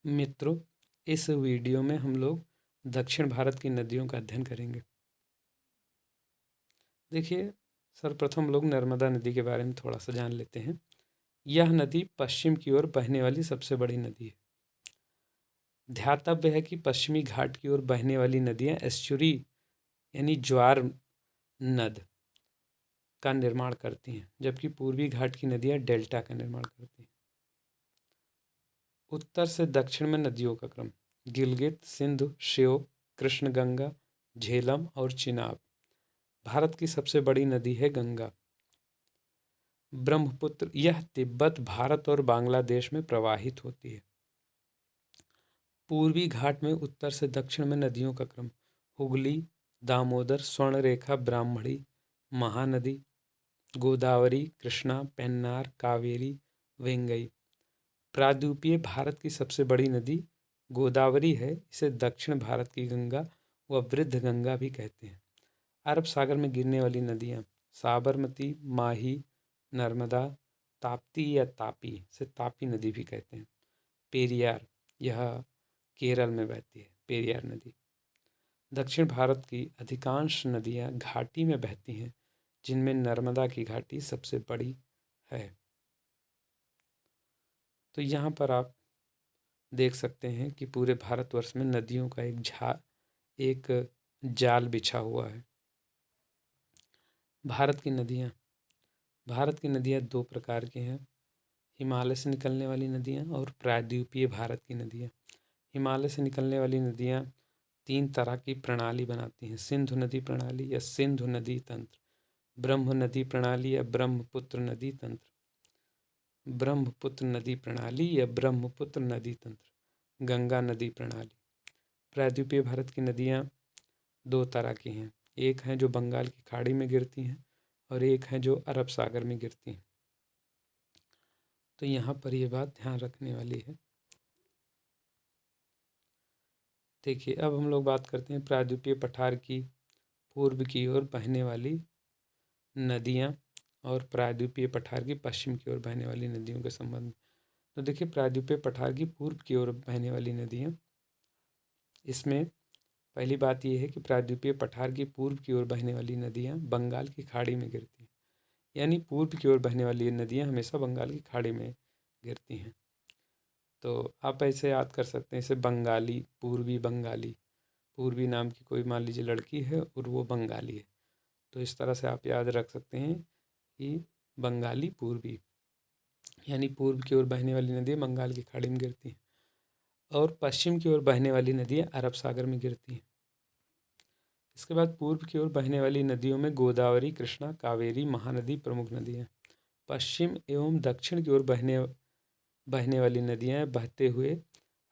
मित्रों, इस वीडियो में हम लोग दक्षिण भारत की नदियों का अध्ययन करेंगे। देखिए, सर्वप्रथम लोग नर्मदा नदी के बारे में थोड़ा सा जान लेते हैं। यह नदी पश्चिम की ओर बहने वाली सबसे बड़ी नदी है। ध्यातव्य है कि पश्चिमी घाट की ओर बहने वाली नदियां एस्चुरी यानी ज्वार नद का निर्माण करती हैं, जबकि पूर्वी घाट की नदियां डेल्टा का निर्माण करती हैं। उत्तर से दक्षिण में नदियों का क्रम: गिलगित, सिंधु, श्योक, कृष्णगंगा, झेलम और चिनाब। भारत की सबसे बड़ी नदी है गंगा। ब्रह्मपुत्र, यह तिब्बत, भारत और बांग्लादेश में प्रवाहित होती है। पूर्वी घाट में उत्तर से दक्षिण में नदियों का क्रम: हुगली, दामोदर, स्वर्णरेखा, ब्राह्मणी, महानदी, गोदावरी, कृष्णा, पेन्नार, कावेरी, वेंगई। प्रायद्वीपीय भारत की सबसे बड़ी नदी गोदावरी है। इसे दक्षिण भारत की गंगा व वृद्ध गंगा भी कहते हैं। अरब सागर में गिरने वाली नदियाँ: साबरमती, माही, नर्मदा, ताप्ती या तापी, से तापी नदी भी कहते हैं। पेरियार, यह केरल में बहती है, पेरियार नदी। दक्षिण भारत की अधिकांश नदियाँ घाटी में बहती हैं, जिनमें नर्मदा की घाटी सबसे बड़ी है। तो यहाँ पर आप देख सकते हैं कि पूरे भारतवर्ष में नदियों का एक जाल बिछा हुआ है। भारत की नदियाँ दो प्रकार की हैं: हिमालय से निकलने वाली नदियाँ और प्रायद्वीपीय भारत की नदियाँ। हिमालय से निकलने वाली नदियाँ तीन तरह की प्रणाली बनाती हैं: सिंधु नदी प्रणाली या सिंधु नदी तंत्र, ब्रह्म नदी प्रणाली या ब्रह्मपुत्र नदी तंत्र, ब्रह्मपुत्र नदी प्रणाली या ब्रह्मपुत्र नदी तंत्र, गंगा नदी प्रणाली। प्रायद्वीपीय भारत की नदियाँ दो तरह की हैं: एक हैं जो बंगाल की खाड़ी में गिरती हैं और एक हैं जो अरब सागर में गिरती हैं। तो यहाँ पर ये बात ध्यान रखने वाली है। देखिए, अब हम लोग बात करते हैं प्रायद्वीपीय पठार की पूर्व की ओर बहने वाली नदियाँ और प्रायद्वीपीय पठार की पश्चिम की ओर बहने वाली नदियों के संबंध में। तो देखिए, प्रायद्वीपीय पठार की पूर्व की ओर बहने वाली नदियाँ, इसमें पहली बात यह है कि प्रायद्वीपीय पठार की पूर्व की ओर बहने वाली नदियाँ बंगाल की खाड़ी में गिरती हैं। यानी पूर्व की ओर बहने वाली नदियाँ हमेशा बंगाल की खाड़ी में गिरती हैं। तो आप ऐसे याद कर सकते हैं, इसे बंगाली, पूर्वी बंगाली, पूर्वी नाम की कोई मान लीजिए लड़की है और वो बंगाली है, तो इस तरह से आप याद रख सकते हैं कि बंगाली पूर्वी, यानी पूर्व की ओर बहने वाली नदियाँ बंगाल की खाड़ी में गिरती हैं और पश्चिम की ओर बहने वाली नदियाँ अरब सागर में गिरती हैं। इसके बाद पूर्व की ओर बहने वाली नदियों में गोदावरी, कृष्णा, कावेरी, महानदी प्रमुख नदियाँ। पश्चिम एवं दक्षिण की ओर बहने वाली नदियाँ बहते हुए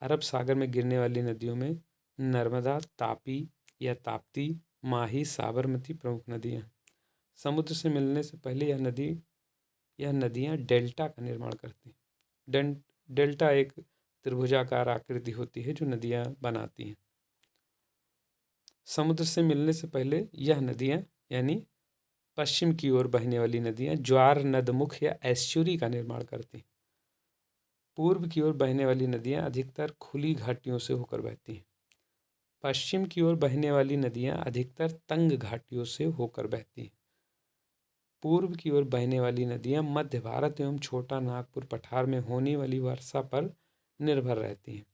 अरब सागर में गिरने वाली नदियों में नर्मदा, तापी या ताप्ती, माही, साबरमती प्रमुख नदियाँ। समुद्र से मिलने से पहले यह नदियाँ डेल्टा का निर्माण करती हैं। डेल्टा एक त्रिभुजाकार आकृति होती है जो नदियाँ बनाती हैं। समुद्र से मिलने से पहले यह नदियाँ यानी पश्चिम की ओर बहने वाली नदियाँ ज्वार नदमुख या एस्चुरी का निर्माण करती हैं। पूर्व की ओर बहने वाली नदियाँ अधिकतर खुली घाटियों से होकर बहती हैं। पश्चिम की ओर बहने वाली नदियाँ अधिकतर तंग घाटियों से होकर बहती हैं। पूर्व की ओर बहने वाली नदियाँ मध्य भारत एवं छोटा नागपुर पठार में होने वाली वर्षा पर निर्भर रहती हैं।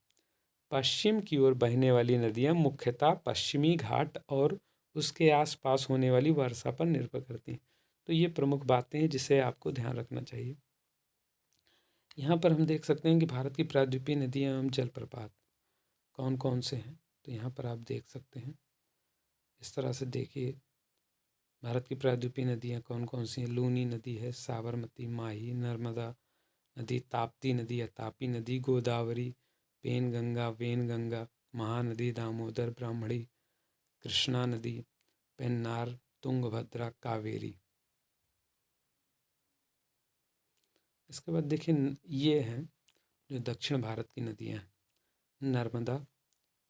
पश्चिम की ओर बहने वाली नदियाँ मुख्यतः पश्चिमी घाट और उसके आसपास होने वाली वर्षा पर निर्भर करती हैं। तो ये प्रमुख बातें हैं जिसे आपको ध्यान रखना चाहिए। यहाँ पर हम देख सकते हैं कि भारत की प्रायद्वीपीय नदियाँ एवं जलप्रपात कौन कौन से हैं। तो यहाँ पर आप देख सकते हैं, इस तरह से देखिए, भारत की प्रायद्वीपीय नदियाँ कौन कौन सी हैं। लूनी नदी है, साबरमती, माही, नर्मदा नदी, ताप्ती नदी या तापी नदी, गोदावरी, पेनगंगा, वेनगंगा, महानदी, दामोदर, ब्राह्मणी, कृष्णा नदी, पेन्नार, तुंगभद्रा, कावेरी। इसके बाद देखिए, ये हैं जो दक्षिण भारत की नदियाँ हैं: नर्मदा,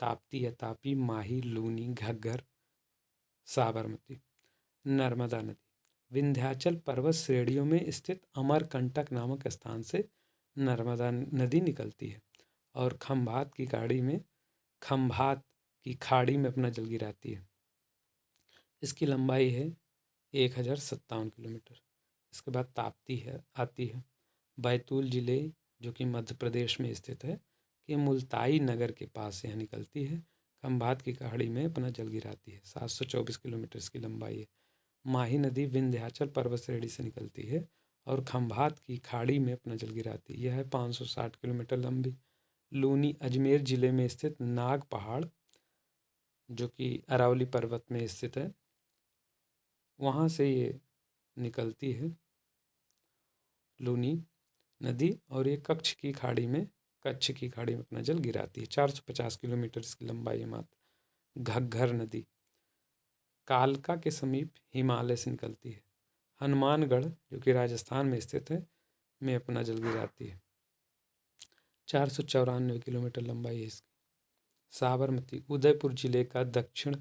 ताप्ती या तापी, माही, लूनी, घग्गर, साबरमती। नर्मदा नदी विंध्याचल पर्वत श्रेणियों में स्थित अमरकंटक नामक स्थान से नर्मदा नदी निकलती है और खंभात की खाड़ी में अपना जल गिराती है। इसकी लंबाई है 1057 किलोमीटर। इसके बाद ताप्ती आती है। बैतूल जिले, जो कि मध्य प्रदेश में स्थित है, कि मुल्ताई नगर के पास से यहाँ निकलती है। खंभात की खाड़ी में अपना जल गिराती है। 724 किलोमीटर इसकी लंबाई है। माही नदी विंध्याचल पर्वत श्रेणी से निकलती है और खंभात की खाड़ी में अपना जल गिराती है। यह है 560 किलोमीटर लंबी। लूनी अजमेर जिले में स्थित नाग पहाड़, जो कि अरावली पर्वत में स्थित है, वहाँ से ये निकलती है लूनी नदी, और ये कच्छ की खाड़ी में अपना जल गिराती है। 450 किलोमीटर इसकी लंबाई है मात्र। घग्घर नदी कालका के समीप हिमालय से निकलती है। हनुमानगढ़, जो कि राजस्थान में स्थित है, में अपना जल गिराती है। 494 किलोमीटर लंबाई है इसकी। साबरमती उदयपुर जिले का दक्षिण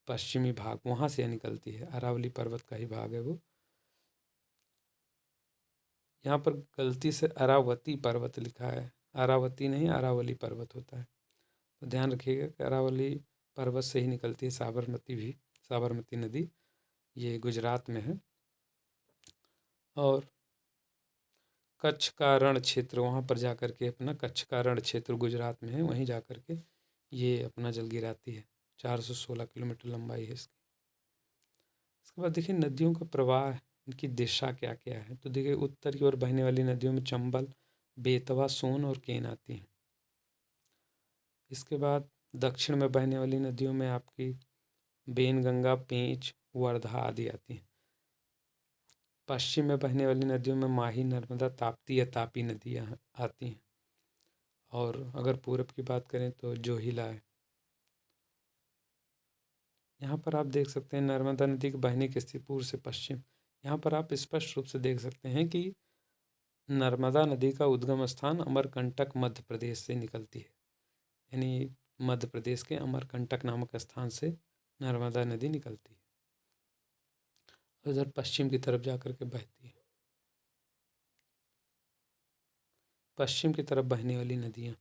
पश्चिमी भाग, वहाँ से निकलती है। अरावली पर्वत का ही भाग है वो। यहाँ पर गलती से अरावती पर्वत लिखा है, अरावती नहीं, अरावली पर्वत होता है, तो ध्यान रखिएगा कि अरावली पर्वत से ही निकलती है साबरमती नदी। ये गुजरात में है। और कच्छ का रण क्षेत्र, वहाँ पर जाकर के अपना कच्छ का रण क्षेत्र गुजरात में है, वहीं जाकर के ये अपना जल गिराती है। 416 किलोमीटर लंबाई है इसकी। इसके बाद देखिए नदियों का प्रवाह, इनकी दिशा क्या क्या है। तो देखिए उत्तर की ओर बहने वाली नदियों में चंबल, बेतवा, सोन और केन आती हैं। इसके बाद दक्षिण में बहने वाली नदियों में आपकी बेनगंगा, पेंच, वर्धा आदि आती हैं। पश्चिम में बहने वाली नदियों में माही, नर्मदा, ताप्ती या तापी नदियाँ आती हैं। और अगर पूरब की बात करें तो जोहिला है। यहाँ पर आप देख सकते हैं नर्मदा नदी के बहने की स्थिति पूर्व से पश्चिम। यहाँ पर आप स्पष्ट रूप से देख सकते हैं कि नर्मदा नदी का उद्गम स्थान अमरकंटक मध्य प्रदेश से निकलती है। यानी मध्य प्रदेश के अमरकंटक नामक स्थान से नर्मदा नदी निकलती है, उधर पश्चिम की तरफ जाकर के बहती है। पश्चिम की तरफ बहने वाली नदियाँ।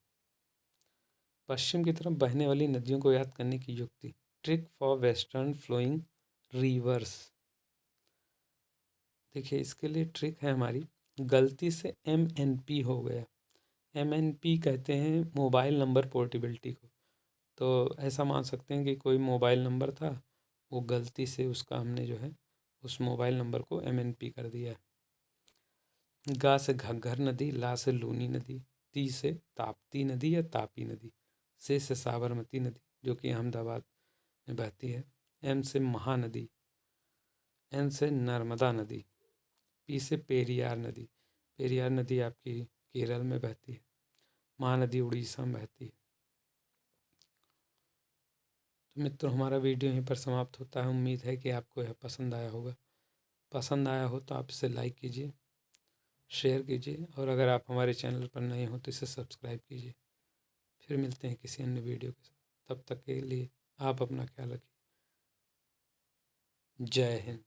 पश्चिम की तरफ बहने वाली नदियों को याद करने की युक्ति। Trick for western flowing rivers. देखिए इसके लिए ट्रिक है हमारी, गलती से MNP हो गया। MNP कहते हैं मोबाइल नंबर पोर्टेबिलिटी को। तो ऐसा मान सकते हैं कि कोई मोबाइल नंबर था, वो गलती से उसका हमने जो है उस मोबाइल नंबर को MNP कर दिया। गा से घग्घर नदी, ला से लूनी नदी, ती से ताप्ती नदी या तापी नदी, से साबरमती नदी, जो कि अहमदाबाद में बहती है, एम से महानदी, एन से नर्मदा नदी, पी से पेरियार नदी। पेरियार नदी आपकी केरल में बहती है। महानदी उड़ीसा में बहती है। तो मित्रों हमारा वीडियो यहीं पर समाप्त होता है। उम्मीद है कि आपको यह पसंद आया होगा। पसंद आया हो तो आप इसे लाइक कीजिए, शेयर कीजिए, और अगर आप हमारे चैनल पर नए हो तो इसे सब्सक्राइब कीजिए। फिर मिलते हैं किसी अन्य वीडियो के साथ। तब तक के लिए आप अपना ख्याल रखिए। जय हिंद।